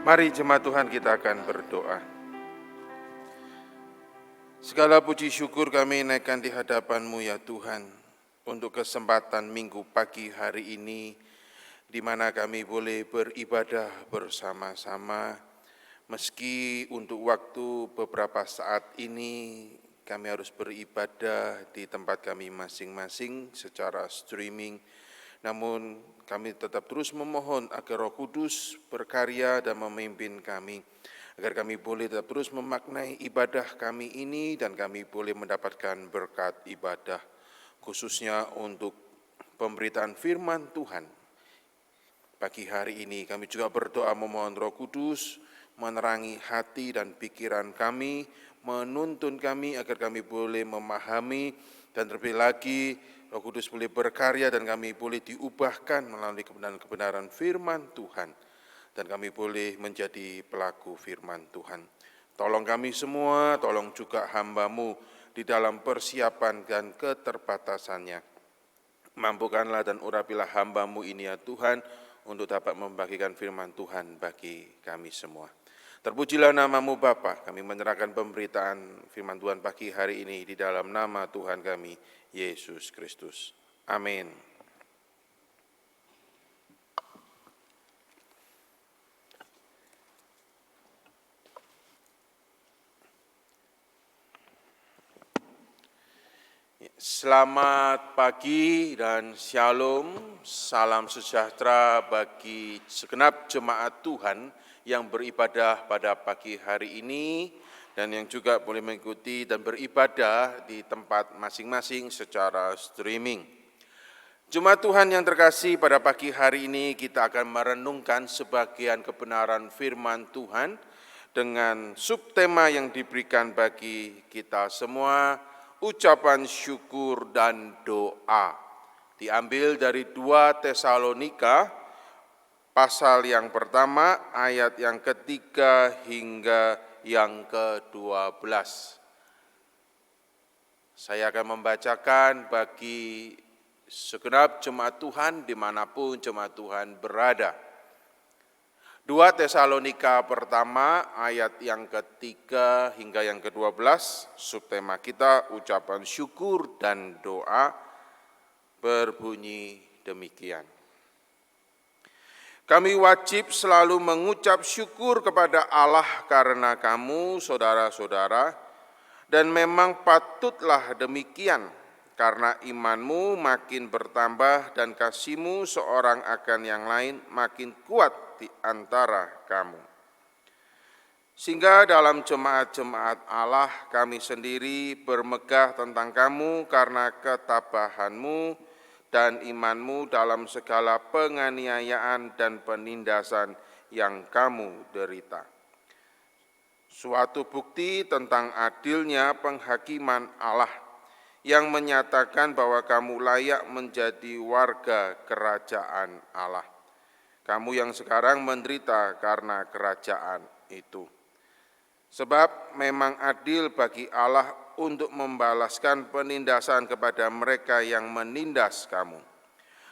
Mari jemaat Tuhan, kita akan berdoa. Segala puji syukur kami naikkan di hadapan-Mu ya Tuhan, untuk kesempatan minggu pagi hari ini, di mana kami boleh beribadah bersama-sama, meski untuk waktu beberapa saat ini kami harus beribadah di tempat kami masing-masing secara streaming. Namun kami tetap terus memohon agar Roh Kudus berkarya dan memimpin kami, agar kami boleh tetap terus memaknai ibadah kami ini dan kami boleh mendapatkan berkat ibadah, khususnya untuk pemberitaan firman Tuhan. Pagi hari ini kami juga berdoa memohon Roh Kudus menerangi hati dan pikiran kami, menuntun kami agar kami boleh memahami, dan terlebih lagi Roh Kudus boleh berkarya dan kami boleh diubahkan melalui kebenaran-kebenaran firman Tuhan, dan kami boleh menjadi pelaku firman Tuhan. Tolong kami semua, tolong juga hamba-Mu di dalam persiapan dan keterbatasannya. Mampukanlah dan urapilah hamba-Mu ini ya Tuhan, untuk dapat membagikan firman Tuhan bagi kami semua. Terpujilah nama-Mu Bapa, kami menyerahkan pemberitaan firman Tuhan pagi hari ini di dalam nama Tuhan kami, Yesus Kristus. Amin. Selamat pagi dan shalom, salam sejahtera bagi segenap jemaat Tuhan yang beribadah pada pagi hari ini dan yang juga boleh mengikuti dan beribadah di tempat masing-masing secara streaming. Jemaat Tuhan yang terkasih, pada pagi hari ini kita akan merenungkan sebagian kebenaran firman Tuhan dengan subtema yang diberikan bagi kita semua, ucapan syukur dan doa. Diambil dari 2 Tesalonika pasal yang pertama, ayat yang ketiga hingga yang ke-12. Saya akan membacakan bagi segenap jemaat Tuhan dimanapun jemaat Tuhan berada. 2 Tesalonika pertama, ayat yang ketiga hingga yang ke-12, subtema kita ucapan syukur dan doa, berbunyi demikian. Kami wajib selalu mengucap syukur kepada Allah karena kamu, saudara-saudara, dan memang patutlah demikian, karena imanmu makin bertambah dan kasihmu seorang akan yang lain makin kuat di antara kamu. Sehingga dalam jemaat-jemaat Allah kami sendiri bermegah tentang kamu karena ketabahanmu dan imanmu dalam segala penganiayaan dan penindasan yang kamu derita. Suatu bukti tentang adilnya penghakiman Allah yang menyatakan bahwa kamu layak menjadi warga kerajaan Allah. Kamu yang sekarang menderita karena kerajaan itu. Sebab memang adil bagi Allah untuk membalaskan penindasan kepada mereka yang menindas kamu,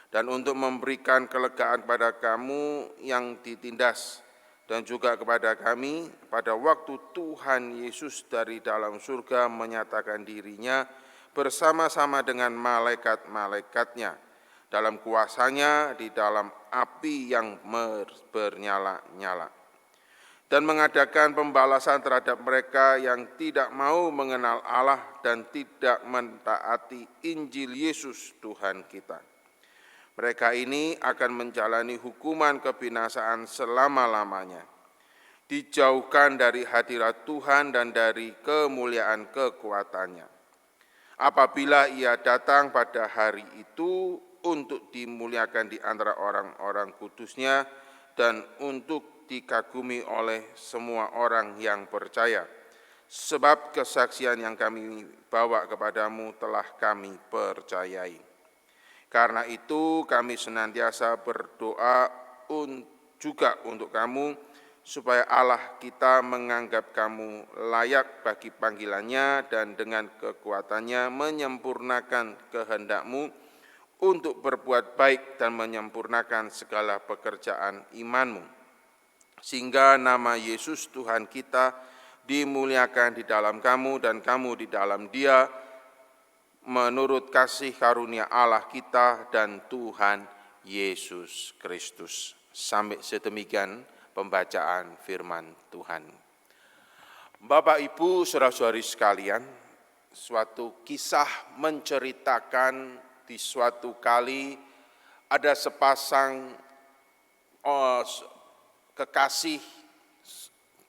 dan untuk memberikan kelegaan kepada kamu yang ditindas, dan juga kepada kami pada waktu Tuhan Yesus dari dalam surga menyatakan dirinya bersama-sama dengan malaikat-malaikatnya dalam kuasanya di dalam api yang bernyala-nyala, dan mengadakan pembalasan terhadap mereka yang tidak mau mengenal Allah dan tidak mentaati Injil Yesus Tuhan kita. Mereka ini akan menjalani hukuman kebinasaan selama-lamanya, dijauhkan dari hadirat Tuhan dan dari kemuliaan kekuatannya, apabila Ia datang pada hari itu untuk dimuliakan di antara orang-orang kudus-Nya dan untuk dikagumi oleh semua orang yang percaya, sebab kesaksian yang kami bawa kepadamu telah kami percayai. Karena itu kami senantiasa berdoa juga untuk kamu, supaya Allah kita menganggap kamu layak bagi panggilannya dan dengan kekuatannya menyempurnakan kehendakmu untuk berbuat baik dan menyempurnakan segala pekerjaan imanmu. sehingga nama Yesus Tuhan kita dimuliakan di dalam kamu dan kamu di dalam Dia, menurut kasih karunia Allah kita dan Tuhan Yesus Kristus. Sampai sedemikian pembacaan firman Tuhan. Bapak, Ibu, saudara-saudari sekalian, suatu kisah menceritakan di suatu kali ada sepasang kekasih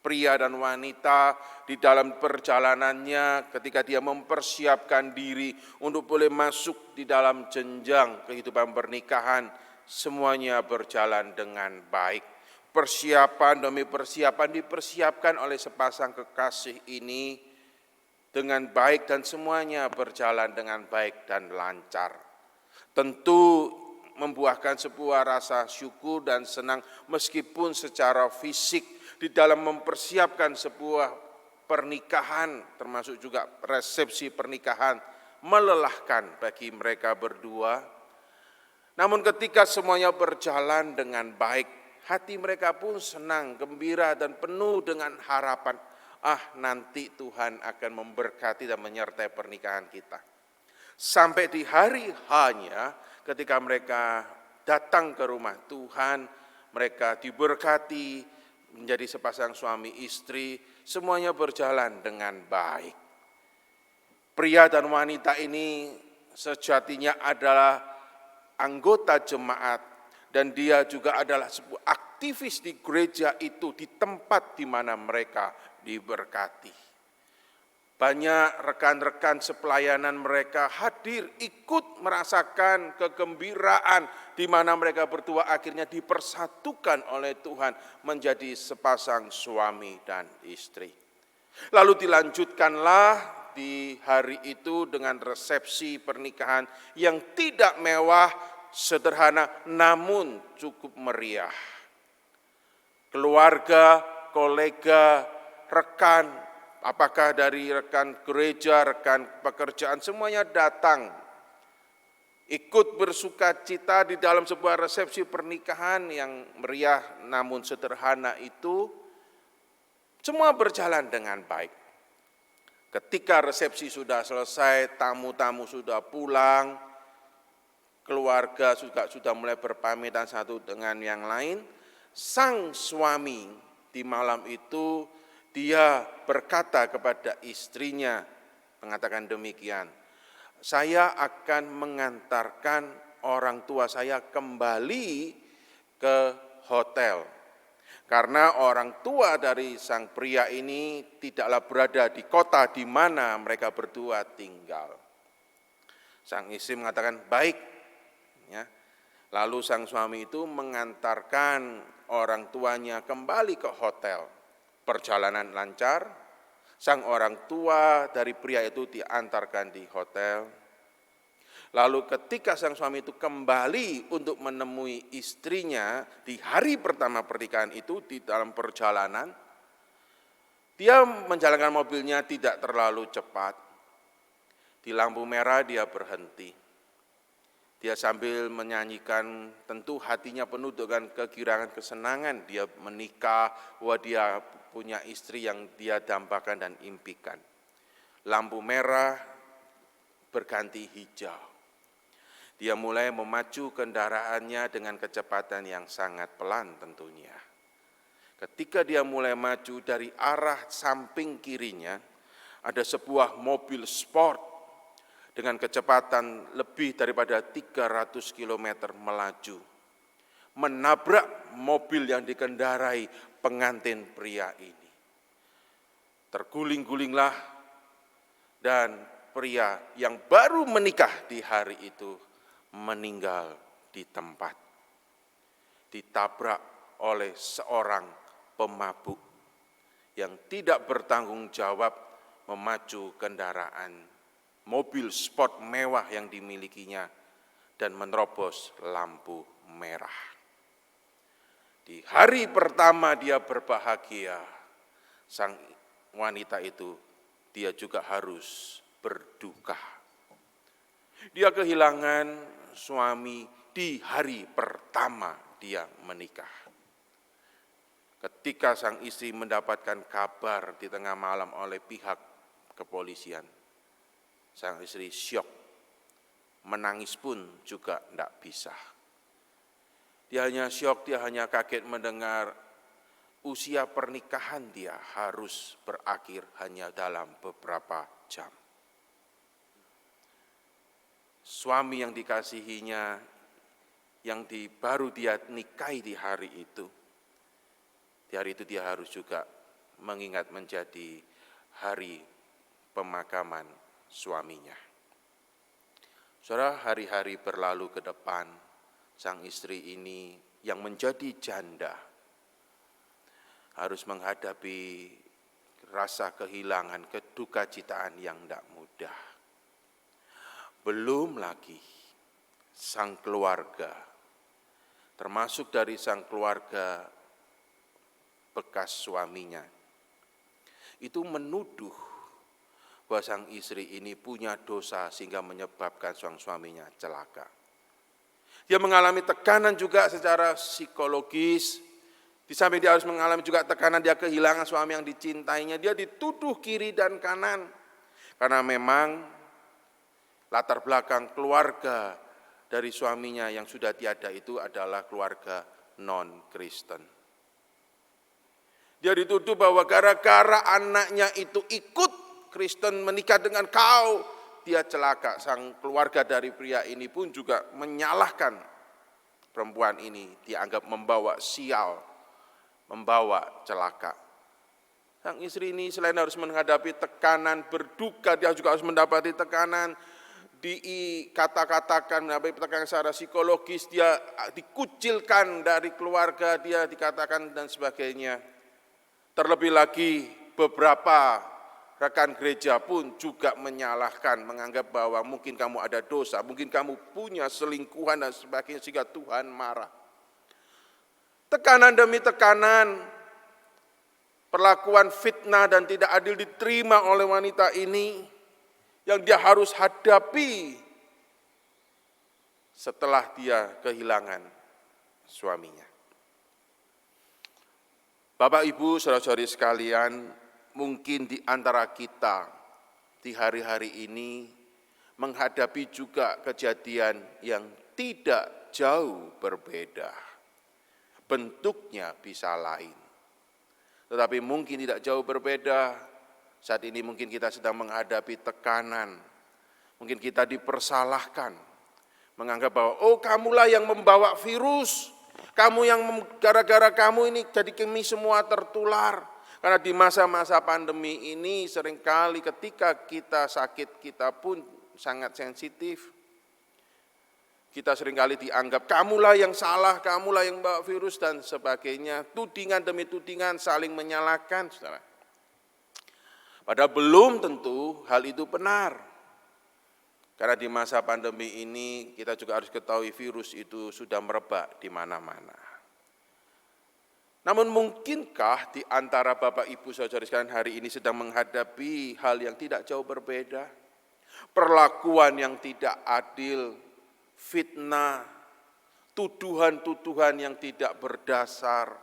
pria dan wanita di dalam perjalanannya ketika dia mempersiapkan diri untuk boleh masuk di dalam jenjang kehidupan pernikahan, semuanya berjalan dengan baik. Persiapan demi persiapan dipersiapkan oleh sepasang kekasih ini dengan baik dan semuanya berjalan dengan baik dan lancar. Tentu membuahkan sebuah rasa syukur dan senang meskipun secara fisik di dalam mempersiapkan sebuah pernikahan, termasuk juga resepsi pernikahan, melelahkan bagi mereka berdua. Namun ketika semuanya berjalan dengan baik, hati mereka pun senang, gembira dan penuh dengan harapan. Nanti Tuhan akan memberkati dan menyertai pernikahan kita. Sampai di hari H-nya, ketika mereka datang ke rumah Tuhan, mereka diberkati menjadi sepasang suami istri, semuanya berjalan dengan baik. Pria dan wanita ini sejatinya adalah anggota jemaat, dan dia juga adalah sebuah aktivis di gereja itu, di tempat di mana mereka diberkati. Banyak rekan-rekan sepelayanan mereka hadir, ikut merasakan kegembiraan di mana mereka berdua akhirnya dipersatukan oleh Tuhan menjadi sepasang suami dan istri. Lalu dilanjutkanlah di hari itu dengan resepsi pernikahan yang tidak mewah, sederhana namun cukup meriah. Keluarga, kolega, rekan, apakah dari rekan gereja, rekan pekerjaan, semuanya datang ikut bersuka cita di dalam sebuah resepsi pernikahan yang meriah namun sederhana itu. Semua berjalan dengan baik. Ketika resepsi sudah selesai, tamu-tamu sudah pulang, keluarga juga sudah mulai berpamitan satu dengan yang lain, sang suami di malam itu dia berkata kepada istrinya, mengatakan demikian, "Saya akan mengantarkan orang tua saya kembali ke hotel." Karena orang tua dari sang pria ini tidaklah berada di kota di mana mereka berdua tinggal. Sang istri mengatakan, "Baik." Ya. Lalu sang suami itu mengantarkan orang tuanya kembali ke hotel. Perjalanan lancar, sang orang tua dari pria itu diantarkan di hotel. Lalu ketika sang suami itu kembali untuk menemui istrinya di hari pertama pernikahan itu di dalam perjalanan, dia menjalankan mobilnya tidak terlalu cepat. Di lampu merah dia berhenti. Dia sambil menyanyikan, tentu hatinya penuh dengan kegirangan kesenangan. Dia menikah, dia punya istri yang dia dambakan dan impikan. Lampu merah berganti hijau. Dia mulai memacu kendaraannya dengan kecepatan yang sangat pelan tentunya. Ketika dia mulai maju dari arah samping kirinya, ada sebuah mobil sport dengan kecepatan lebih daripada 300 km melaju. Menabrak mobil yang dikendarai pengantin pria ini. Terguling-gulinglah dan pria yang baru menikah di hari itu meninggal di tempat, ditabrak oleh seorang pemabuk yang tidak bertanggung jawab memacu kendaraan mobil sport mewah yang dimilikinya dan menerobos lampu merah. Di hari pertama dia berbahagia, sang wanita itu dia juga harus berduka. Dia kehilangan suami di hari pertama dia menikah. ketika sang istri mendapatkan kabar di tengah malam oleh pihak kepolisian. Sang istri syok, menangis pun juga tidak bisa. Dia hanya syok, dia hanya kaget mendengar usia pernikahan dia harus berakhir hanya dalam beberapa jam. Suami yang dikasihinya, yang baru dia nikahi di hari itu dia harus juga mengingat menjadi hari pemakaman suaminya. Saudara, hari-hari berlalu ke depan, sang istri ini yang menjadi janda harus menghadapi rasa kehilangan, kedukacitaan yang tidak mudah. Belum lagi sang keluarga, termasuk dari sang keluarga bekas suaminya, itu menuduh bahwa sang istri ini punya dosa sehingga menyebabkan sang suaminya celaka. Dia mengalami tekanan juga secara psikologis, di samping dia harus mengalami juga tekanan, dia kehilangan suami yang dicintainya, dia dituduh kiri dan kanan. Karena memang latar belakang keluarga dari suaminya yang sudah tiada itu adalah keluarga non-Kristen. Dia dituduh bahwa gara-gara anaknya itu ikut Kristen menikah dengan kau, dia celaka. Sang keluarga dari pria ini pun juga menyalahkan perempuan ini, dianggap membawa sial, membawa celaka. Sang istri ini selain harus menghadapi tekanan, berduka, dia juga harus mendapati tekanan, dikata-katakan, mendapat tekanan secara psikologis, dia dikucilkan dari keluarga, dia dikatakan dan sebagainya. Terlebih lagi beberapa rekan gereja pun juga menyalahkan, menganggap bahwa mungkin kamu ada dosa, mungkin kamu punya selingkuhan dan sebagainya sehingga Tuhan marah. Tekanan demi tekanan, perlakuan fitnah dan tidak adil diterima oleh wanita ini yang dia harus hadapi setelah dia kehilangan suaminya. Bapak, Ibu, saudara-saudari sekalian, mungkin di antara kita di hari-hari ini menghadapi juga kejadian yang tidak jauh berbeda. Bentuknya bisa lain, tetapi mungkin tidak jauh berbeda. Saat ini mungkin kita sedang menghadapi tekanan, mungkin kita dipersalahkan, menganggap bahwa oh kamulah yang membawa virus, kamu yang gara-gara kamu ini jadi kami semua tertular. Karena di masa-masa pandemi ini seringkali ketika kita sakit kita pun sangat sensitif. Kita seringkali dianggap kamulah yang salah, kamulah yang bawa virus dan sebagainya. Tudingan demi tudingan saling menyalahkan, saudara. Padahal belum tentu hal itu benar. Karena di masa pandemi ini kita juga harus ketahui virus itu sudah merebak di mana-mana. Namun mungkinkah di antara Bapak Ibu saudara sekalian hari ini sedang menghadapi hal yang tidak jauh berbeda? Perlakuan yang tidak adil, fitnah, tuduhan-tuduhan yang tidak berdasar.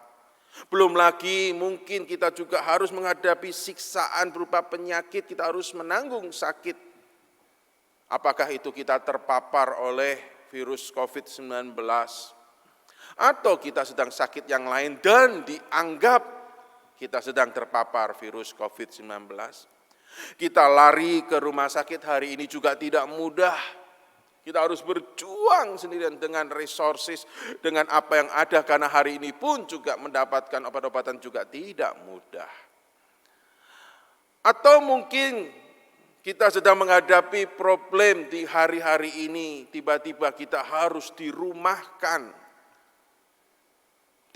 Belum lagi mungkin kita juga harus menghadapi siksaan berupa penyakit, kita harus menanggung sakit. Apakah itu kita terpapar oleh virus COVID-19 atau kita sedang sakit yang lain dan dianggap kita sedang terpapar virus COVID-19. Kita lari ke rumah sakit hari ini juga tidak mudah. Kita harus berjuang sendirian dengan resources, dengan apa yang ada karena hari ini pun juga mendapatkan obat-obatan juga tidak mudah. Atau mungkin kita sedang menghadapi problem di hari-hari ini, tiba-tiba kita harus dirumahkan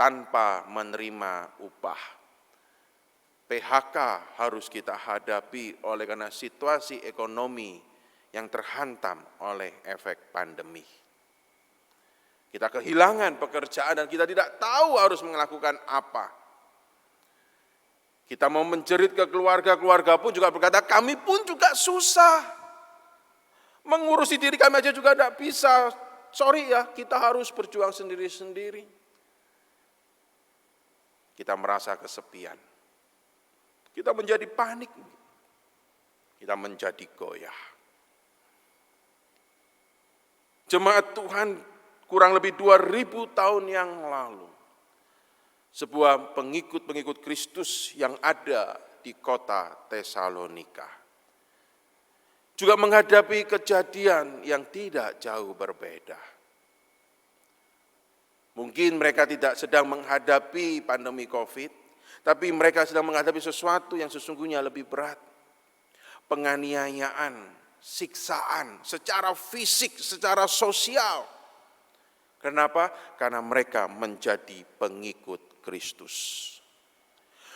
tanpa menerima upah. PHK harus kita hadapi oleh karena situasi ekonomi yang terhantam oleh efek pandemi. Kita kehilangan pekerjaan dan kita tidak tahu harus melakukan apa. Kita mau menjerit ke keluarga, keluarga pun juga berkata, kami pun juga susah. Mengurusi diri kami aja juga tidak bisa. Sorry ya, kita harus berjuang sendiri-sendiri. kita merasa kesepian. Kita menjadi panik. Kita menjadi goyah. Jemaat Tuhan kurang lebih 2000 tahun yang lalu, sebuah pengikut-pengikut Kristus yang ada di kota Tesalonika juga menghadapi kejadian yang tidak jauh berbeda. Mungkin mereka tidak sedang menghadapi pandemi COVID, tapi mereka sedang menghadapi sesuatu yang sesungguhnya lebih berat. Penganiayaan, siksaan secara fisik, secara sosial. Kenapa? Karena mereka menjadi pengikut Kristus.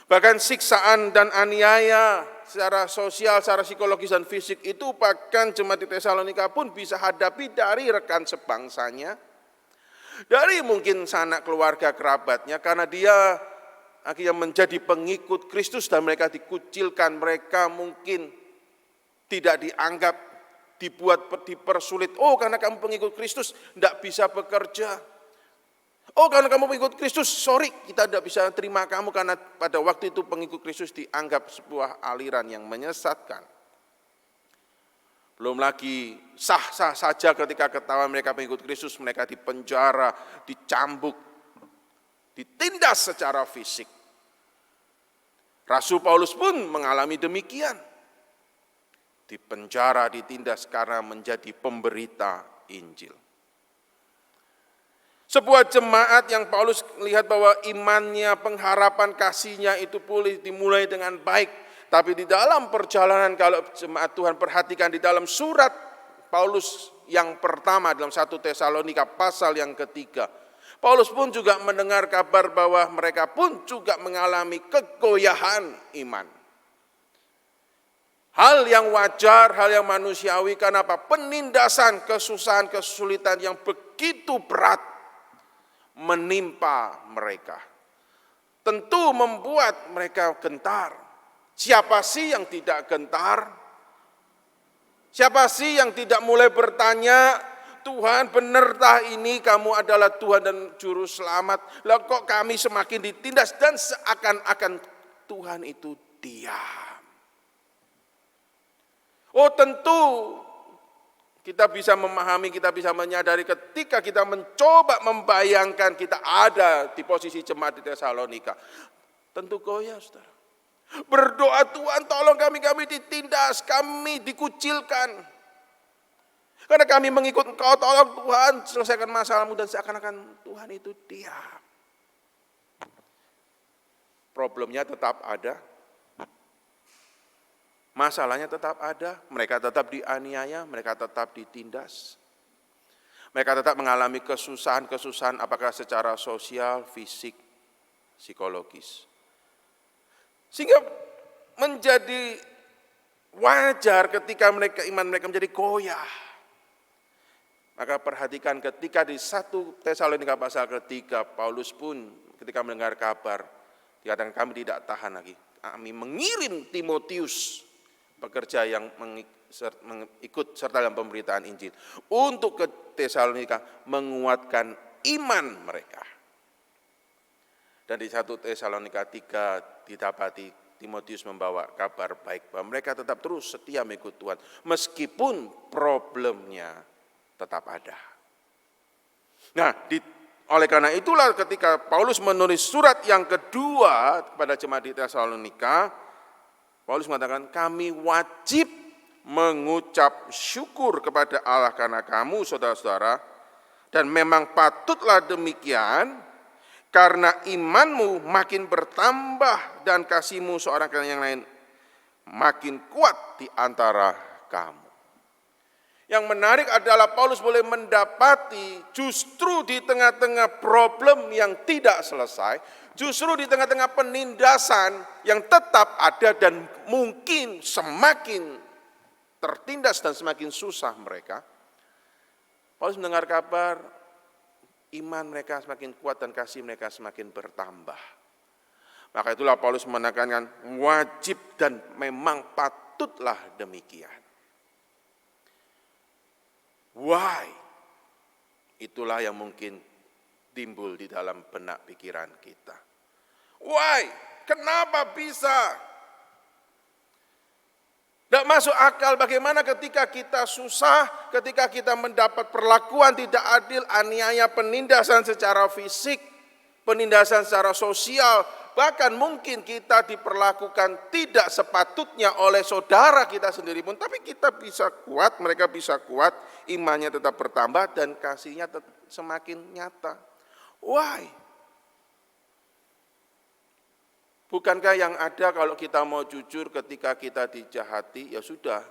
Bahkan siksaan dan aniaya secara sosial, secara psikologis dan fisik itu bahkan jemaat di Tesalonika pun bisa hadapi dari rekan sebangsanya, dari mungkin sanak keluarga kerabatnya, karena dia akhirnya menjadi pengikut Kristus dan mereka dikucilkan, mereka mungkin tidak dianggap, dipersulit. Oh, karena kamu pengikut Kristus tidak bisa bekerja. Oh, karena kamu pengikut Kristus, sorry, kita tidak bisa terima kamu karena pada waktu itu pengikut Kristus dianggap sebuah aliran yang menyesatkan. Belum lagi sah-sah saja ketika ketahuan mereka pengikut Kristus, mereka dipenjara, dicambuk, ditindas secara fisik. Rasul Paulus pun mengalami demikian. Dipenjara, ditindas karena menjadi pemberita Injil. Sebuah jemaat yang Paulus melihat bahwa imannya, pengharapan kasihnya itu pulih dimulai dengan baik. Tapi di dalam perjalanan, kalau jemaat Tuhan perhatikan di dalam surat Paulus yang pertama dalam 1 Tesalonika pasal yang ketiga, Paulus pun juga mendengar kabar bahwa mereka pun juga mengalami kegoyahan iman. Hal yang wajar, hal yang manusiawi, karena apa? Penindasan, kesusahan, kesulitan yang begitu berat menimpa mereka. Tentu membuat mereka gentar. Siapa sih yang tidak gentar? Siapa sih yang tidak mulai bertanya, Tuhan benarkah ini kamu adalah Tuhan dan Juru Selamat? Lah kok kami semakin ditindas dan seakan-akan Tuhan itu diam. Oh, tentu kita bisa memahami, kita bisa menyadari ketika kita mencoba membayangkan kita ada di posisi jemaat di Tesalonika. Tentu goyah, saudara. Berdoa, Tuhan tolong kami ditindas, kami dikucilkan. Karena kami mengikut Engkau, tolong Tuhan selesaikan masalahmu, dan seakan-akan Tuhan itu diam. Problemnya tetap ada. Masalahnya tetap ada, mereka tetap dianiaya, mereka tetap ditindas. Mereka tetap mengalami kesusahan-kesusahan apakah secara sosial, fisik, psikologis. Sehingga menjadi wajar ketika iman mereka menjadi goyah. Maka perhatikan ketika di 1 Tesalonika pasal ketiga, Paulus pun ketika mendengar kabar, dikatakan kami tidak tahan lagi. Kami mengirim Timotius, pekerja yang ikut serta dalam pemberitaan Injil, untuk ke Tesalonika menguatkan iman mereka. Dan di 1 Tesalonika 3 didapati Timotius membawa kabar baik bahwa mereka tetap terus setia mengikut Tuhan meskipun problemnya tetap ada. Nah, oleh karena itulah ketika Paulus menulis surat yang kedua kepada jemaat di Tesalonika, Paulus mengatakan, kami wajib mengucap syukur kepada Allah karena kamu, saudara-saudara, dan memang patutlah demikian, karena imanmu makin bertambah dan kasihmu seorang ke yang lain makin kuat di antara kamu. Yang menarik adalah Paulus boleh mendapati justru di tengah-tengah problem yang tidak selesai, justru di tengah-tengah penindasan yang tetap ada dan mungkin semakin tertindas dan semakin susah mereka, Paulus mendengar kabar iman mereka semakin kuat dan kasih mereka semakin bertambah. Maka itulah Paulus menekankan wajib dan memang patutlah demikian. Why? Itulah yang mungkin timbul di dalam benak pikiran kita. Why? Kenapa bisa? Tidak masuk akal bagaimana ketika kita susah, ketika kita mendapat perlakuan tidak adil, aniaya, penindasan secara fisik, penindasan secara sosial, bahkan mungkin kita diperlakukan tidak sepatutnya oleh saudara kita sendiri pun, tapi kita bisa kuat, mereka bisa kuat, imannya tetap bertambah dan kasihnya semakin nyata. Why? Bukankah yang ada kalau kita mau jujur ketika kita dijahati, ya sudah,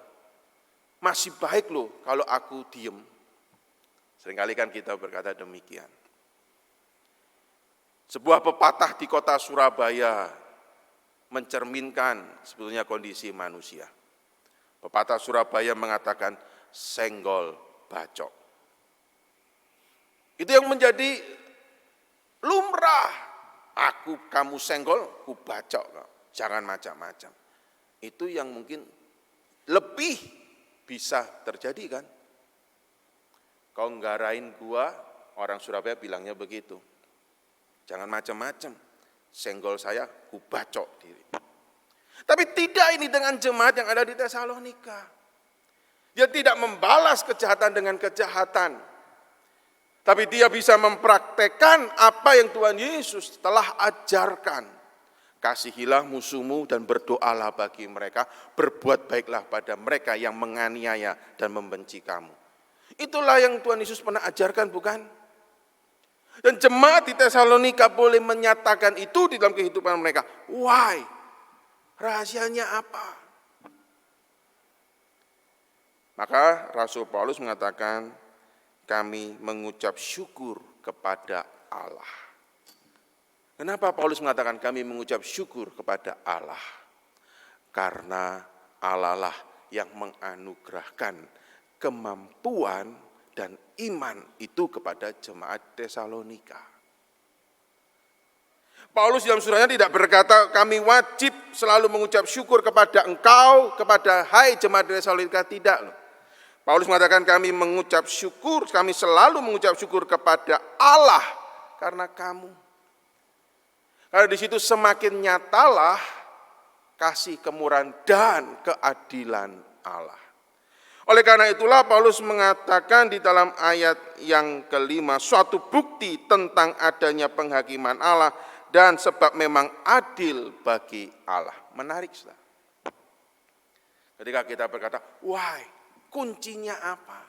masih baik loh kalau aku diem. Seringkali kan kita berkata demikian. Sebuah pepatah di kota Surabaya mencerminkan sebetulnya kondisi manusia. Pepatah Surabaya mengatakan senggol bacok. Itu yang menjadi lumrah. Aku kamu senggol, ku bacok, jangan macam-macam. Itu yang mungkin lebih bisa terjadi kan. Kau nggarain gua, orang Surabaya bilangnya begitu. Jangan macam-macam, senggol saya, ku bacok diri. Tapi tidak ini dengan jemaat yang ada di Tesalonika. Dia tidak membalas kejahatan dengan kejahatan. Tapi dia bisa mempraktekkan apa yang Tuhan Yesus telah ajarkan. Kasihilah musuhmu dan berdoalah bagi mereka. Berbuat baiklah pada mereka yang menganiaya dan membenci kamu. Itulah yang Tuhan Yesus pernah ajarkan, bukan? Dan jemaat di Tesalonika boleh menyatakan itu di dalam kehidupan mereka. Why? Rahasianya apa? Maka Rasul Paulus mengatakan, kami mengucap syukur kepada Allah. Kenapa Paulus mengatakan kami mengucap syukur kepada Allah? Karena Allah lah yang menganugerahkan kemampuan dan iman itu kepada jemaat Tesalonika. Paulus dalam suratnya tidak berkata kami wajib selalu mengucap syukur kepada engkau, kepada hai jemaat Tesalonika, tidak loh. Paulus mengatakan kami mengucap syukur, kami selalu mengucap syukur kepada Allah karena kamu. Karena di situ semakin nyatalah kasih kemurahan dan keadilan Allah. Oleh karena itulah Paulus mengatakan di dalam ayat yang kelima, suatu bukti tentang adanya penghakiman Allah dan sebab memang adil bagi Allah. Menarik, saudara. Ketika kita berkata, why? Kuncinya apa?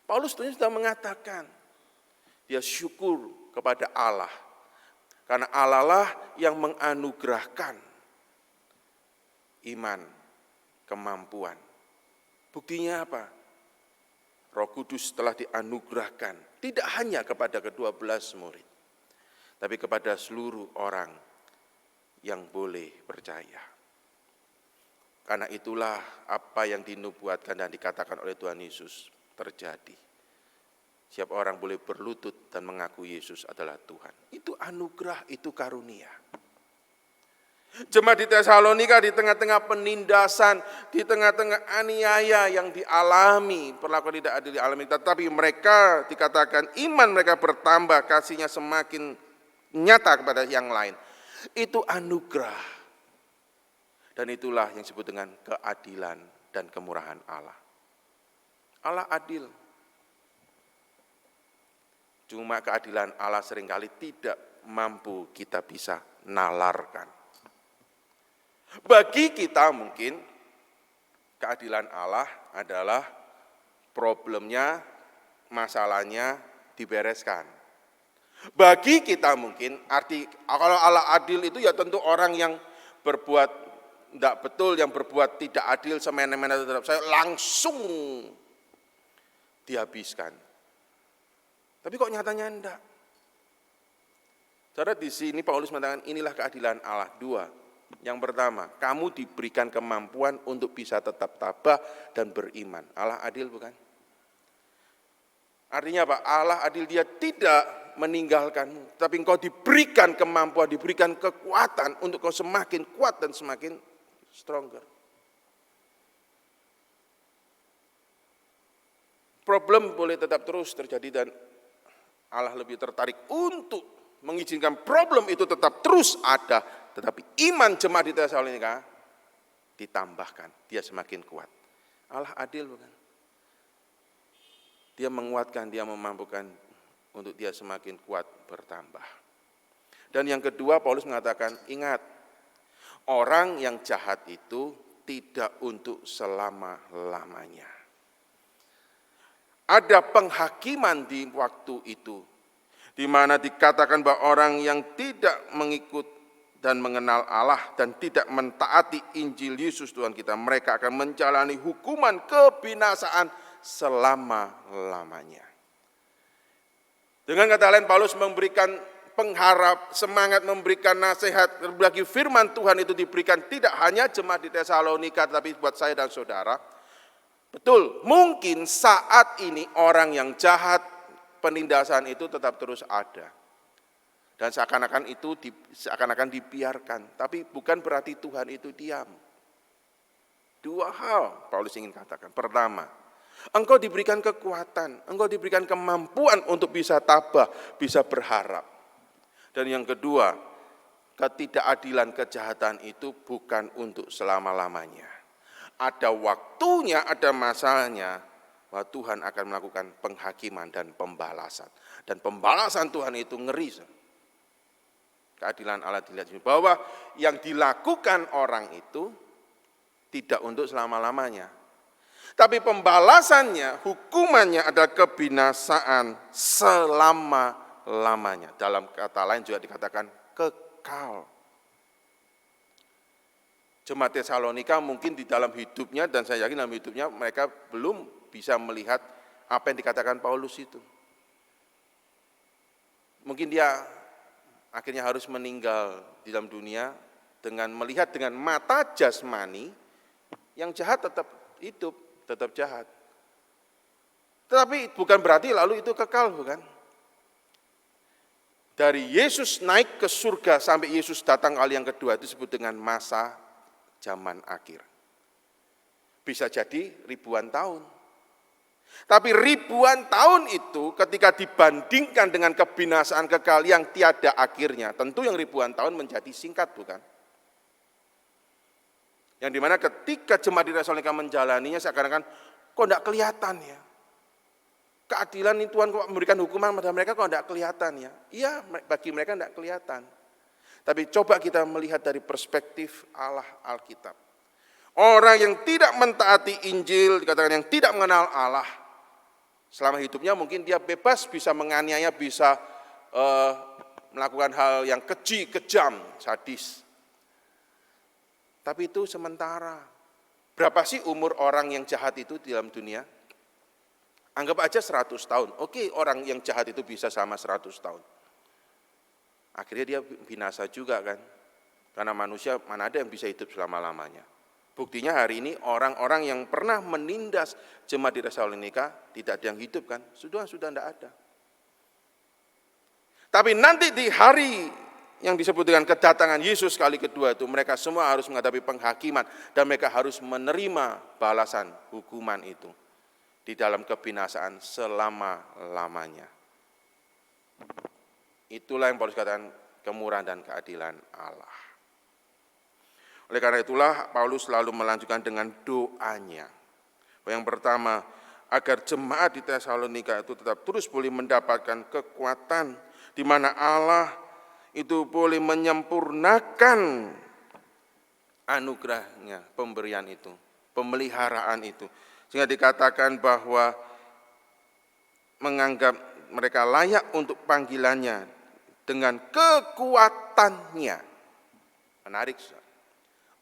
Paulus sudah mengatakan, dia syukur kepada Allah. Karena Allah lah yang menganugerahkan iman, kemampuan. Buktinya apa? Roh Kudus telah dianugerahkan, tidak hanya kepada ke-12 murid, tapi kepada seluruh orang yang boleh percaya. Karena itulah apa yang dinubuatkan dan dikatakan oleh Tuhan Yesus terjadi. Siapa orang boleh berlutut dan mengaku Yesus adalah Tuhan. Itu anugerah, itu karunia. Jemaat di Tesalonika di tengah-tengah penindasan, di tengah-tengah aniaya yang dialami, perlakuan tidak adil dialami, tetapi mereka dikatakan iman mereka bertambah, kasihnya semakin nyata kepada yang lain. Itu anugerah. Dan itulah yang disebut dengan keadilan dan kemurahan Allah. Allah adil. Cuma keadilan Allah seringkali tidak mampu kita bisa nalarkan. Bagi kita mungkin keadilan Allah adalah problemnya, masalahnya dibereskan. Bagi kita mungkin arti kalau Allah adil itu ya tentu orang yang berbuat tidak betul, yang berbuat tidak adil, semena-mena terhadap saya, langsung dihabiskan. Tapi kok nyatanya enggak? Saudara, di sini Paulus mengatakan inilah keadilan Allah. Dua. Yang pertama, kamu diberikan kemampuan untuk bisa tetap tabah dan beriman. Allah adil bukan? Artinya apa? Allah adil, dia tidak meninggalkanmu, tapi engkau diberikan kemampuan, diberikan kekuatan untuk kau semakin kuat dan semakin stronger. Problem boleh tetap terus terjadi dan Allah lebih tertarik untuk mengizinkan problem itu tetap terus ada, tetapi iman jemaat di Tesalonika ditambahkan, dia semakin kuat. Allah adil bukan? Dia menguatkan, dia memampukan untuk dia semakin kuat bertambah. Dan yang kedua, Paulus mengatakan, ingat, orang yang jahat itu tidak untuk selama-lamanya. Ada penghakiman di waktu itu, di mana dikatakan bahwa orang yang tidak mengikut dan mengenal Allah dan tidak mentaati Injil Yesus Tuhan kita, mereka akan menjalani hukuman kebinasaan selama-lamanya. Dengan kata lain, Paulus memberikan pengharap, semangat, memberikan nasihat, berbagi firman Tuhan itu diberikan tidak hanya jemaat di Tesalonika, tapi buat saya dan saudara. Betul, mungkin saat ini orang yang jahat, penindasan itu tetap terus ada. Dan seakan-akan dibiarkan, tapi bukan berarti Tuhan itu diam. Dua hal Paulus ingin katakan. Pertama, engkau diberikan kekuatan, engkau diberikan kemampuan untuk bisa tabah, bisa berharap. Dan yang kedua, ketidakadilan, kejahatan itu bukan untuk selama-lamanya. Ada waktunya, ada masanya, bahwa Tuhan akan melakukan penghakiman dan pembalasan. Dan pembalasan Tuhan itu ngeri. Keadilan Allah dilihat di sini, bahwa yang dilakukan orang itu tidak untuk selama-lamanya. Tapi pembalasannya, hukumannya adalah kebinasaan selama-lamanya. Dalam kata lain juga dikatakan kekal. Jemaat Tesalonika mungkin di dalam hidupnya, dan saya yakin dalam hidupnya mereka belum bisa melihat apa yang dikatakan Paulus itu. Mungkin dia akhirnya harus meninggal di dalam dunia dengan melihat dengan mata jasmani, yang jahat tetap hidup, tetap jahat. Tetapi bukan berarti lalu itu kekal, bukan? Dari Yesus naik ke surga sampai Yesus datang kali yang kedua itu disebut dengan masa zaman akhir. Bisa jadi ribuan tahun. Tapi ribuan tahun itu ketika dibandingkan dengan kebinasaan kekal yang tiada akhirnya, tentu yang ribuan tahun menjadi singkat, bukan? Yang dimana ketika jemaat di Tesalonika menjalaninya seakan-akan kok tidak kelihatan ya. Keadilan ini Tuhan kok memberikan hukuman pada mereka kok tidak kelihatan ya. Iya, bagi mereka tidak kelihatan. Tapi coba kita melihat dari perspektif Allah Alkitab. Orang yang tidak mentaati Injil, dikatakan yang tidak mengenal Allah, selama hidupnya mungkin dia bebas bisa menganiaya, bisa melakukan hal yang keji, kejam, sadis. Tapi itu sementara. Berapa sih umur orang yang jahat itu di dalam dunia? Anggap aja 100 tahun. Oke, orang yang jahat itu bisa sama 100 tahun. Akhirnya dia binasa juga kan. Karena manusia mana ada yang bisa hidup selama-lamanya. Buktinya hari ini orang-orang yang pernah menindas jemaat di Tesalonika tidak ada yang hidup kan. Sudah tidak ada. Tapi nanti di hari yang disebut dengan kedatangan Yesus kali kedua itu, mereka semua harus menghadapi penghakiman dan mereka harus menerima balasan hukuman itu di dalam kebinasaan selama-lamanya. Itulah yang Paulus katakan kemurahan dan keadilan Allah. Oleh karena itulah Paulus selalu melanjutkan dengan doanya. Yang pertama, agar jemaat di Tesalonika itu tetap terus boleh mendapatkan kekuatan di mana Allah itu boleh menyempurnakan anugerahnya, pemberian itu, pemeliharaan itu. Sehingga dikatakan bahwa menganggap mereka layak untuk panggilannya dengan kekuatannya. Menarik.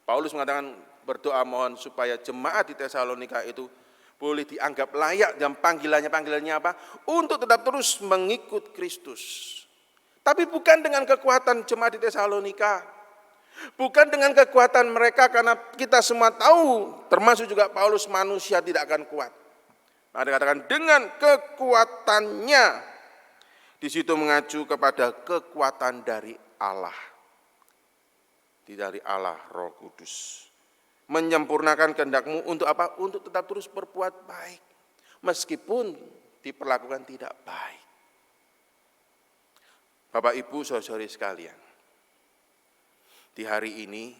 Paulus mengatakan berdoa mohon supaya jemaat di Tesalonika itu boleh dianggap layak dan panggilannya apa? Untuk tetap terus mengikut Kristus. Tapi bukan dengan kekuatan jemaat di Tesalonika. Bukan dengan kekuatan mereka karena kita semua tahu termasuk juga Paulus manusia tidak akan kuat. Nah, dikatakan dengan kekuatannya. Di situ mengacu kepada kekuatan dari Allah. Dari Allah Roh Kudus. Menyempurnakan kehendakmu untuk apa? Untuk tetap terus berbuat baik. Meskipun diperlakukan tidak baik. Bapak, Ibu, saudara-saudari sekalian, di hari ini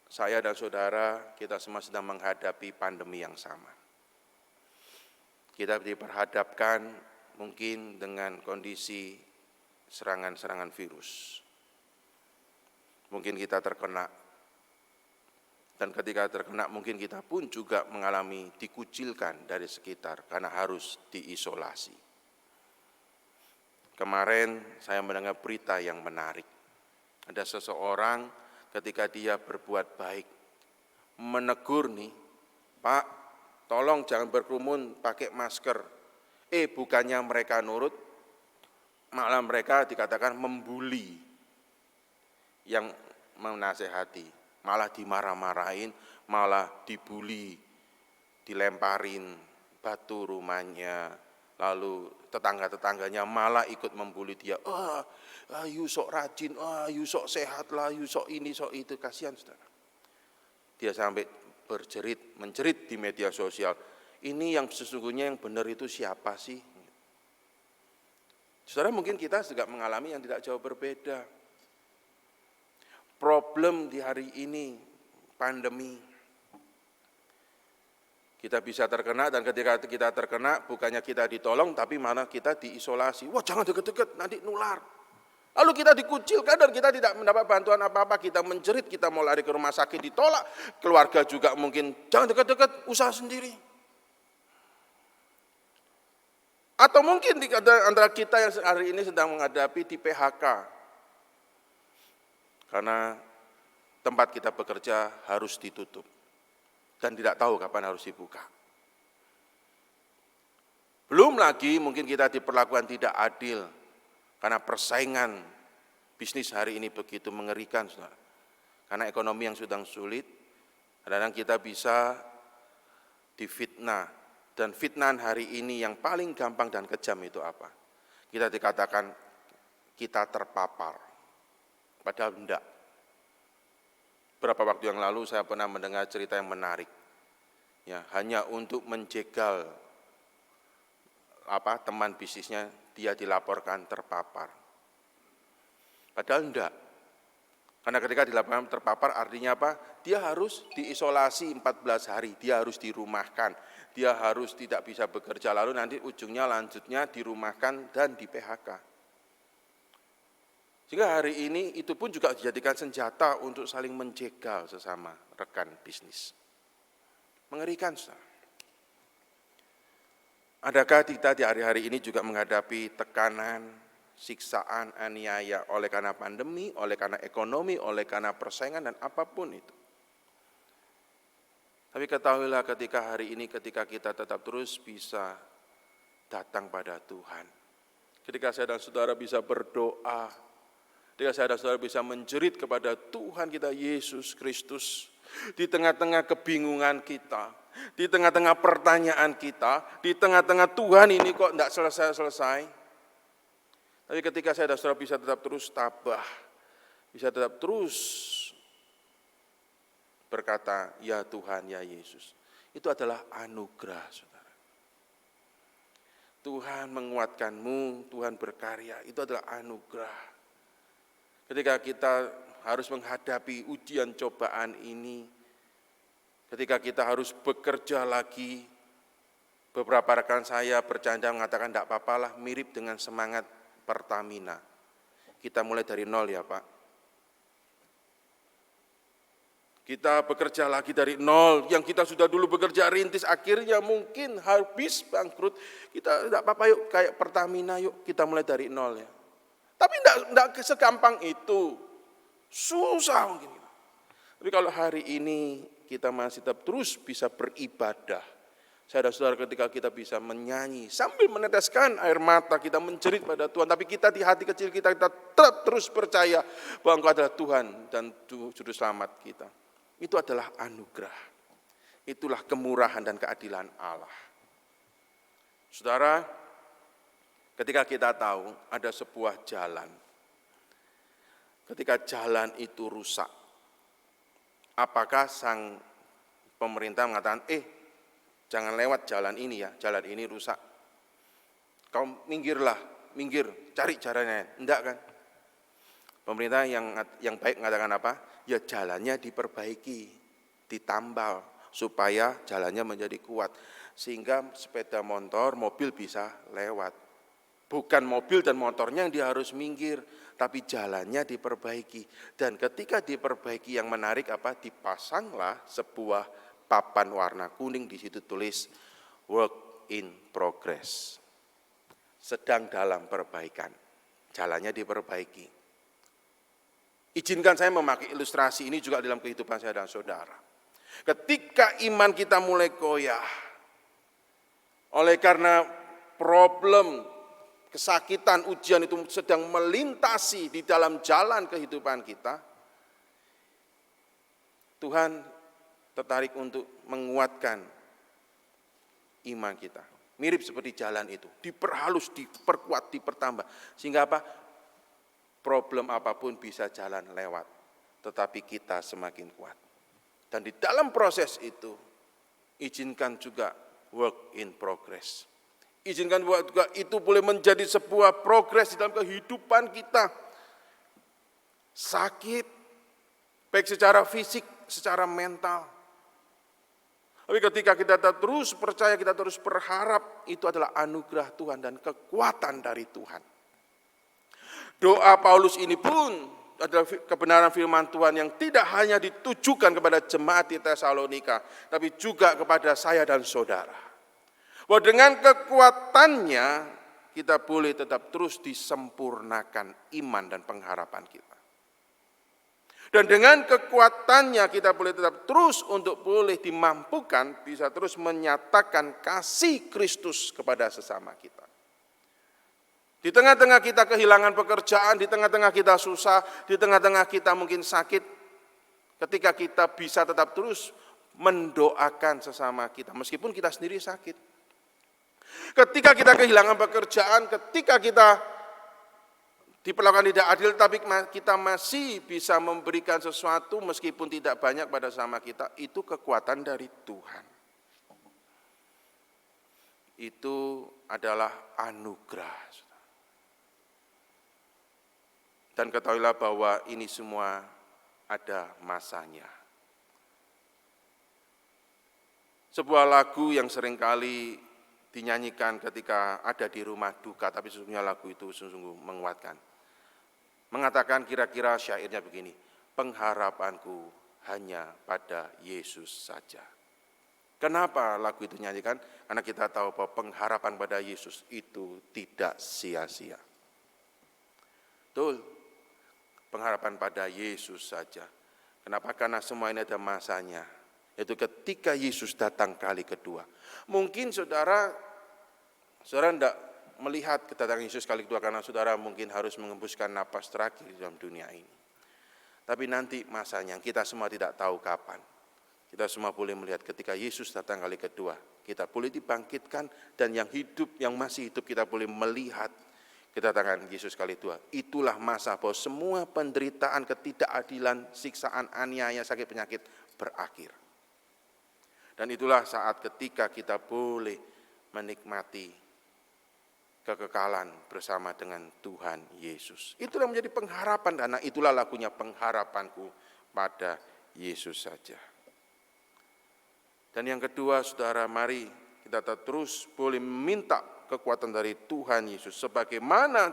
saya dan saudara kita semua sedang menghadapi pandemi yang sama. Kita diperhadapkan mungkin dengan kondisi serangan-serangan virus. Mungkin kita terkena, dan ketika terkena mungkin kita pun juga mengalami dikucilkan dari sekitar karena harus diisolasi. Kemarin saya mendengar berita yang menarik. Ada seseorang ketika dia berbuat baik, menegur nih, Pak, tolong jangan berkerumun, pakai masker. Bukannya mereka nurut, malah mereka dikatakan membuli yang menasehati, malah dimarah-marahin, malah dibuli, dilemparin batu rumahnya, lalu tetangga-tetangganya malah ikut membuli dia. You sok rajin, you sok sehat lah, you sok ini, sok itu. Kasihan, saudara. Dia sampai menjerit di media sosial. Ini yang sesungguhnya yang benar itu siapa sih? Saudara, mungkin kita juga mengalami yang tidak jauh berbeda. Problem di hari ini, pandemi. Kita bisa terkena, dan ketika kita terkena bukannya kita ditolong tapi malah kita diisolasi. Wah, jangan deket-deket, nanti nular. Lalu kita dikucilkan dan kita tidak mendapat bantuan apa-apa. Kita menjerit, kita mau lari ke rumah sakit ditolak. Keluarga juga mungkin, jangan deket-deket, usaha sendiri. Atau mungkin di antara kita yang hari ini sedang menghadapi di PHK. Karena tempat kita bekerja harus ditutup. Dan tidak tahu kapan harus dibuka. Belum lagi mungkin kita diperlakukan tidak adil, karena persaingan bisnis hari ini begitu mengerikan, saudara. Karena ekonomi yang sedang sulit, kadang-kadang kita bisa difitnah. Dan fitnahan hari ini yang paling gampang dan kejam itu apa? Kita dikatakan kita terpapar, padahal enggak. Beberapa waktu yang lalu saya pernah mendengar cerita yang menarik. Ya, hanya untuk menjegal teman bisnisnya, dia dilaporkan terpapar. Padahal enggak. Karena ketika dilaporkan terpapar artinya apa? Dia harus diisolasi 14 hari, dia harus dirumahkan, dia harus tidak bisa bekerja, lalu nanti ujungnya lanjutnya dirumahkan dan di PHK. Sehingga hari ini itu pun juga dijadikan senjata untuk saling menjegal sesama rekan bisnis. Mengerikan, saudara. Adakah kita di hari-hari ini juga menghadapi tekanan, siksaan, aniaya oleh karena pandemi, oleh karena ekonomi, oleh karena persaingan dan apapun itu. Tapi ketahuilah ketika hari ini, ketika kita tetap terus bisa datang pada Tuhan. Ketika saya dan saudara bisa berdoa, ketika saya dan saudara bisa menjerit kepada Tuhan kita Yesus Kristus, di tengah-tengah kebingungan kita, di tengah-tengah pertanyaan kita, di tengah-tengah Tuhan ini kok tidak selesai-selesai. Tapi ketika saya dan saudara bisa tetap terus tabah, bisa tetap terus berkata, ya Tuhan, ya Yesus, itu adalah anugerah, saudara. Tuhan menguatkanmu, Tuhan berkarya, itu adalah anugerah. Ketika kita harus menghadapi ujian cobaan ini, ketika kita harus bekerja lagi, beberapa rekan saya bercanda mengatakan tidak apa-apalah, mirip dengan semangat Pertamina. Kita mulai dari nol ya Pak. Kita bekerja lagi dari nol, yang kita sudah dulu bekerja rintis, akhirnya mungkin habis bangkrut. Kita tidak apa-apa yuk, kayak Pertamina yuk, kita mulai dari nol ya. Tapi tidak segampang itu, susah mungkin. Tapi kalau hari ini kita masih tetap terus bisa beribadah, saya dan saudara ketika kita bisa menyanyi, sambil meneteskan air mata, kita menjerit pada Tuhan, tapi kita di hati kecil kita tetap terus percaya bahwa Engkau adalah Tuhan dan Juru Selamat kita. Itu adalah anugerah, itulah kemurahan dan keadilan Allah. Saudara, ketika kita tahu ada sebuah jalan, ketika jalan itu rusak, apakah sang pemerintah mengatakan, jangan lewat jalan ini ya, jalan ini rusak. Kau minggirlah, minggir, cari caranya. Enggak kan? Pemerintah yang baik mengatakan apa? Ya jalannya diperbaiki, ditambal supaya jalannya menjadi kuat. Sehingga sepeda motor, mobil bisa lewat. Bukan mobil dan motornya yang dia harus minggir, tapi jalannya diperbaiki. Dan ketika diperbaiki yang menarik apa? Dipasanglah sebuah papan warna kuning, di situ tulis work in progress. Sedang dalam perbaikan. Jalannya diperbaiki. Izinkan saya memakai ilustrasi ini juga dalam kehidupan saya dan saudara. Ketika iman kita mulai goyah, oleh karena problem, kesakitan, ujian itu sedang melintasi di dalam jalan kehidupan kita, Tuhan tertarik untuk menguatkan iman kita. Mirip seperti jalan itu, diperhalus, diperkuat, dipertambah. Sehingga apa? Problem apapun bisa jalan lewat, tetapi kita semakin kuat. Dan di dalam proses itu, izinkan juga work in progress. Izinkan juga itu boleh menjadi sebuah progres di dalam kehidupan kita. Sakit, baik secara fisik, secara mental. Tapi ketika kita terus percaya, kita terus berharap, itu adalah anugerah Tuhan dan kekuatan dari Tuhan. Doa Paulus ini pun adalah kebenaran firman Tuhan yang tidak hanya ditujukan kepada jemaat di Tesalonika, tapi juga kepada saya dan saudara. Bahwa dengan kekuatannya kita boleh tetap terus disempurnakan iman dan pengharapan kita. Dan dengan kekuatannya kita boleh tetap terus untuk boleh dimampukan bisa terus menyatakan kasih Kristus kepada sesama kita. Di tengah-tengah kita kehilangan pekerjaan, di tengah-tengah kita susah, di tengah-tengah kita mungkin sakit, ketika kita bisa tetap terus mendoakan sesama kita, meskipun kita sendiri sakit. Ketika kita kehilangan pekerjaan, ketika kita diperlakukan tidak adil, tapi kita masih bisa memberikan sesuatu meskipun tidak banyak pada sesama kita, itu kekuatan dari Tuhan. Itu adalah anugerah. Dan ketahuilah bahwa ini semua ada masanya. Sebuah lagu yang seringkali dinyanyikan ketika ada di rumah duka, tapi sesungguhnya lagu itu sungguh menguatkan. Mengatakan kira-kira syairnya begini, pengharapanku hanya pada Yesus saja. Kenapa lagu itu dinyanyikan? Karena kita tahu bahwa pengharapan pada Yesus itu tidak sia-sia. Betul. Pengharapan pada Yesus saja. Kenapa? Karena semua ini ada masanya. Yaitu ketika Yesus datang kali kedua. Mungkin saudara tidak melihat kedatangan Yesus kali kedua karena saudara mungkin harus mengembuskan napas terakhir dalam dunia ini. Tapi nanti masanya kita semua tidak tahu kapan. Kita semua boleh melihat ketika Yesus datang kali kedua. Kita boleh dibangkitkan dan yang hidup, yang masih hidup kita boleh melihat kedatangan Yesus kali kedua. Itulah masa bahwa semua penderitaan, ketidakadilan, siksaan, aniaya, sakit, penyakit berakhir. Dan itulah saat ketika kita boleh menikmati kekekalan bersama dengan Tuhan Yesus. Itulah menjadi pengharapan, dan itulah lagunya, pengharapanku pada Yesus saja. Dan yang kedua, saudara, mari kita terus boleh minta kekuatan dari Tuhan Yesus. Sebagaimana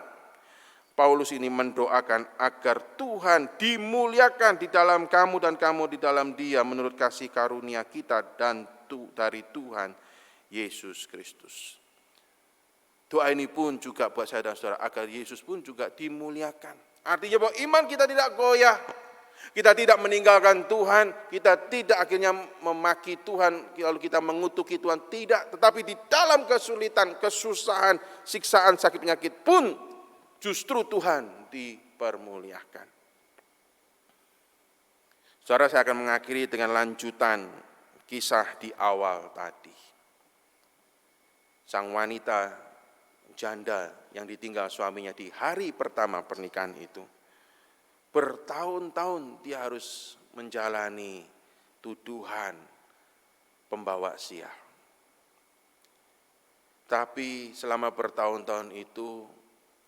Paulus ini mendoakan agar Tuhan dimuliakan di dalam kamu dan kamu di dalam Dia menurut kasih karunia kita dan dari Tuhan Yesus Kristus. Doa ini pun juga buat saya dan saudara agar Yesus pun juga dimuliakan. Artinya bahwa iman kita tidak goyah. Kita tidak meninggalkan Tuhan, kita tidak akhirnya memaki Tuhan, lalu kita mengutuki Tuhan, tidak. Tetapi di dalam kesulitan, kesusahan, siksaan, sakit, penyakit pun justru Tuhan dipermuliakan. Saudara, saya akan mengakhiri dengan lanjutan kisah di awal tadi. Sang wanita janda yang ditinggal suaminya di hari pertama pernikahan itu. Bertahun-tahun dia harus menjalani tuduhan pembawa sial. Tapi selama bertahun-tahun itu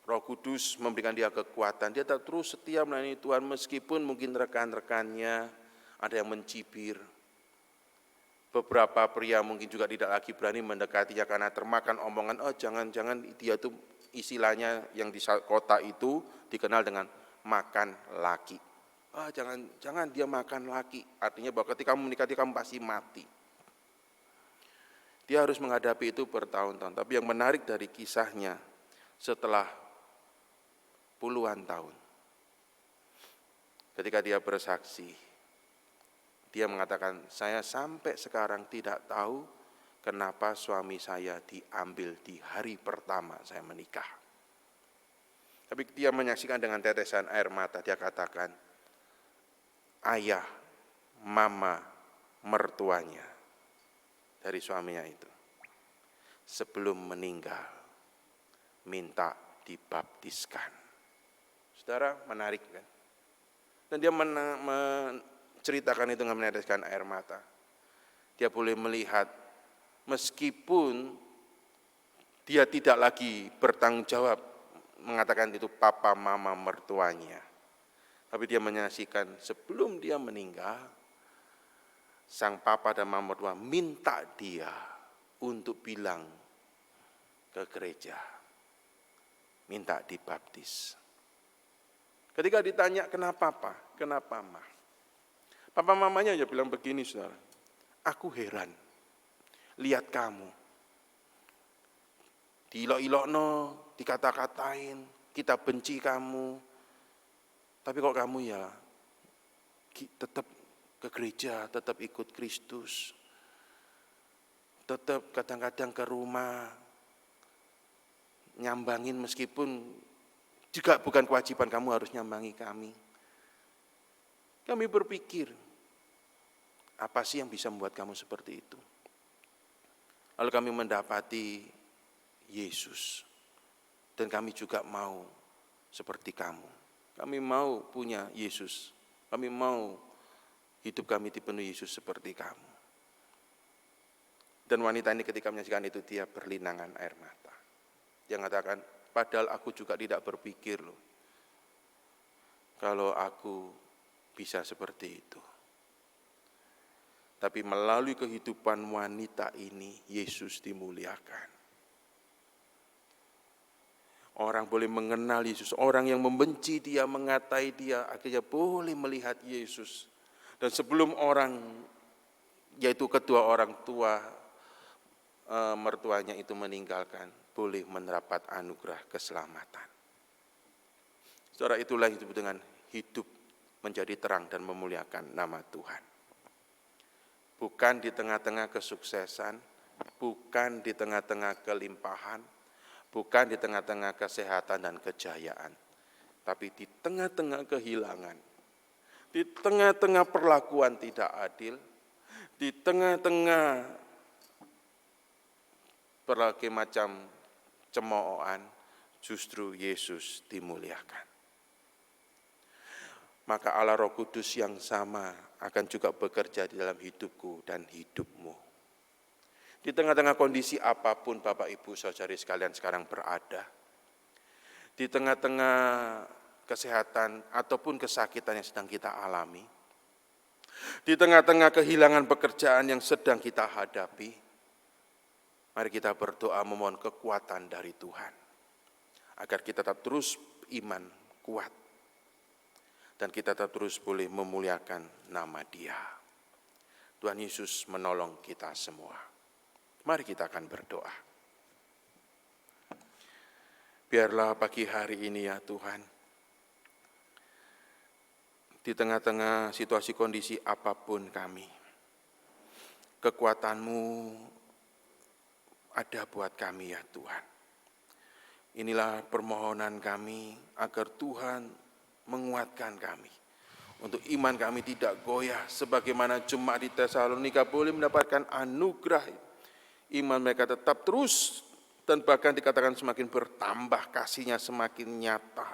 Roh Kudus memberikan dia kekuatan, dia tetap terus setia melayani Tuhan meskipun mungkin rekan-rekannya ada yang mencibir. Beberapa pria mungkin juga tidak lagi berani mendekatinya karena termakan omongan, oh jangan-jangan dia itu istilahnya yang di kota itu dikenal dengan makan laki. Ah, jangan dia makan laki, artinya bahwa ketika kamu menikah kamu pasti mati. Dia harus menghadapi itu bertahun-tahun. Tapi yang menarik dari kisahnya, setelah puluhan tahun, ketika dia bersaksi, dia mengatakan, saya sampai sekarang tidak tahu kenapa suami saya diambil di hari pertama saya menikah. Tapi dia menyaksikan dengan tetesan air mata, dia katakan, ayah, mama, mertuanya dari suaminya itu sebelum meninggal minta dibaptiskan. Saudara, menarik kan? Dan dia menceritakan itu dengan meneteskan air mata. Dia boleh melihat meskipun dia tidak lagi bertanggung jawab mengatakan itu papa mama mertuanya. Tapi dia menyaksikan sebelum dia meninggal, sang papa dan mama mertua minta dia untuk bilang ke gereja, minta dibaptis. Ketika ditanya kenapa Pak, kenapa Ma? Papa mamanya aja bilang begini saudara, aku heran, lihat kamu, diilok-ilokno, dikata-katain, kita benci kamu, tapi kok kamu ya tetap ke gereja, tetap ikut Kristus, tetap kadang-kadang ke rumah, nyambangin meskipun juga bukan kewajiban kamu harus nyambangi kami. Kami berpikir, apa sih yang bisa membuat kamu seperti itu? Lalu kami mendapati Yesus. Dan kami juga mau seperti kamu. Kami mau punya Yesus. Kami mau hidup kami dipenuhi Yesus seperti kamu. Dan wanita ini ketika menyaksikan itu, dia berlinangan air mata. Dia mengatakan, padahal aku juga tidak berpikir loh, kalau aku bisa seperti itu. Tapi melalui kehidupan wanita ini, Yesus dimuliakan. Orang boleh mengenal Yesus, orang yang membenci dia, mengatai dia, akhirnya boleh melihat Yesus. Dan sebelum orang, yaitu kedua orang tua mertuanya itu meninggalkan, boleh mendapat anugerah keselamatan. Saudara, itulah yang disebut dengan hidup menjadi terang dan memuliakan nama Tuhan. Bukan di tengah-tengah kesuksesan, bukan di tengah-tengah kelimpahan, bukan di tengah-tengah kesehatan dan kejayaan, tapi di tengah-tengah kehilangan, di tengah-tengah perlakuan tidak adil, di tengah-tengah berbagai macam cemoohan, justru Yesus dimuliakan. Maka Allah Roh Kudus yang sama akan juga bekerja di dalam hidupku dan hidupmu. Di tengah-tengah kondisi apapun Bapak Ibu Saudari sekalian sekarang berada, di tengah-tengah kesehatan ataupun kesakitan yang sedang kita alami, di tengah-tengah kehilangan pekerjaan yang sedang kita hadapi, mari kita berdoa memohon kekuatan dari Tuhan, agar kita tetap terus iman kuat, dan kita tetap terus boleh memuliakan nama Dia. Tuhan Yesus menolong kita semua. Mari kita akan berdoa. Biarlah pagi hari ini ya Tuhan, di tengah-tengah situasi kondisi apapun kami, kekuatan-Mu ada buat kami ya Tuhan. Inilah permohonan kami agar Tuhan menguatkan kami, untuk iman kami tidak goyah, sebagaimana jemaat di Tesalonika boleh mendapatkan anugerah. Iman mereka tetap terus dan bahkan dikatakan semakin bertambah, kasihnya semakin nyata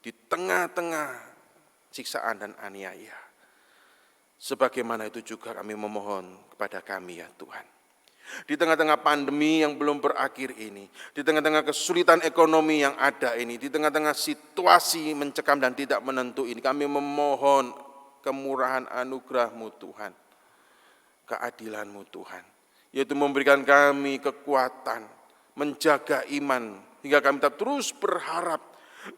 di tengah-tengah siksaan dan aniaya. Sebagaimana itu juga kami memohon kepada kami ya Tuhan. Di tengah-tengah pandemi yang belum berakhir ini, di tengah-tengah kesulitan ekonomi yang ada ini, di tengah-tengah situasi mencekam dan tidak menentu ini, kami memohon kemurahan anugerah-Mu Tuhan, keadilan-Mu Tuhan, yaitu memberikan kami kekuatan, menjaga iman, hingga kami tetap terus berharap,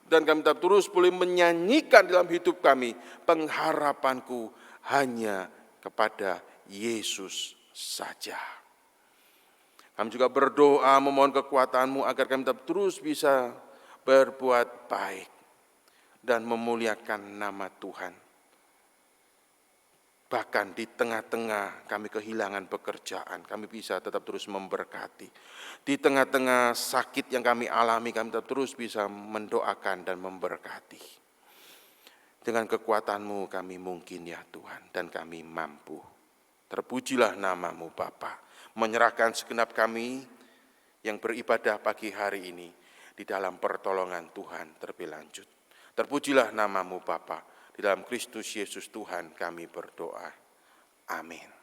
dan kami tetap terus boleh menyanyikan dalam hidup kami, pengharapanku hanya kepada Yesus saja. Kami juga berdoa memohon kekuatan-Mu agar kami tetap terus bisa berbuat baik dan memuliakan nama Tuhan. Bahkan di tengah-tengah kami kehilangan pekerjaan, kami bisa tetap terus memberkati. Di tengah-tengah sakit yang kami alami, kami tetap terus bisa mendoakan dan memberkati. Dengan kekuatan-Mu kami mungkin ya Tuhan, dan kami mampu. Terpujilah nama-Mu Bapa. Menyerahkan segenap kami yang beribadah pagi hari ini di dalam pertolongan Tuhan terlebih lanjut. Terpujilah nama-Mu Bapa, di dalam Kristus Yesus Tuhan kami berdoa. Amin.